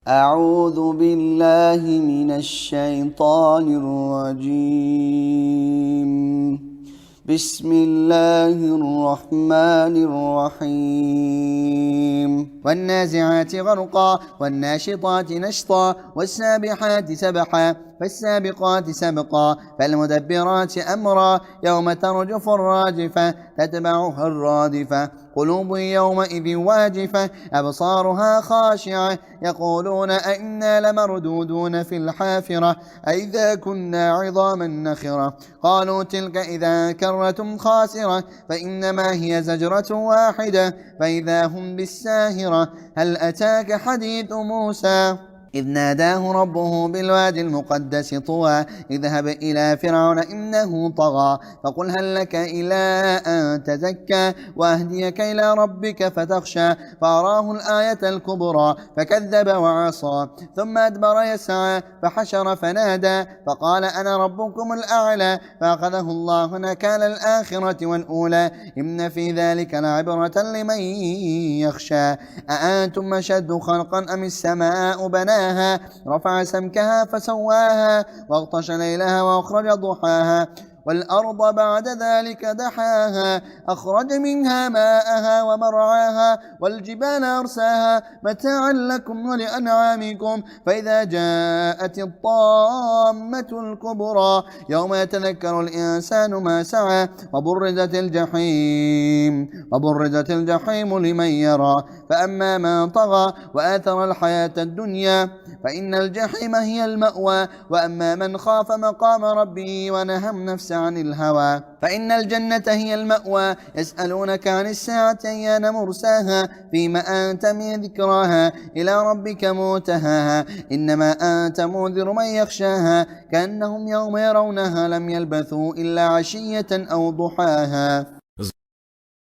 أعوذ بالله من الشيطان الرجيم. بسم الله الرحمن الرحيم. والنازعات غرقا والناشطات نشطا والسابحات سبحا فالسابقات سبقا فالمدبرات أمرا يوم ترجف الراجفة تتبعها الرادفة قلوب يومئذ واجفة أبصارها خاشعة يقولون أئنا لمردودون في الحافرة أئذا كنا عظاما نخرة قالوا تلك إذا كرة خاسرة فإنما هي زجرة واحدة فإذا هم بالساهرة هل أتاك حديث موسى إذ ناداه ربه بالوادي المقدس طوى اذهب إلى فرعون إنه طغى فقل هل لك إلى أن تزكى وأهديك إلى ربك فتخشى فأراه الآية الكبرى فكذب وعصى ثم أدبر يسعى فحشر فنادى فقال أنا ربكم الأعلى فأخذه الله نكال الآخرة والأولى إن في ذلك لعبرة لمن يخشى أأنتم أشد خلقا أم السماء بناها رفع سمكها فسواها واغطش ليلها وأخرج ضحاها والأرض بعد ذلك دحاها أخرج منها ماءها ومرعاها والجبال أرساها متاعا لكم ولأنعامكم فإذا جاءت الطامة الكبرى يوم يتذكر الإنسان ما سعى وبرزت الجحيم لمن يرى فأما من طغى وآثر الحياة الدنيا فإن الجحيم هي المأوى وأما من خاف مقام ربه ونهى النفس عن الهوى فإن الجنة هي المأوى يسألونك عن الساعة أيان مرساها فيما أنت من ذكراها إلى ربك منتهاها إنما أنت منذر من يخشاها كأنهم يوم يرونها لم يلبثوا إلا عشية أو ضحاها.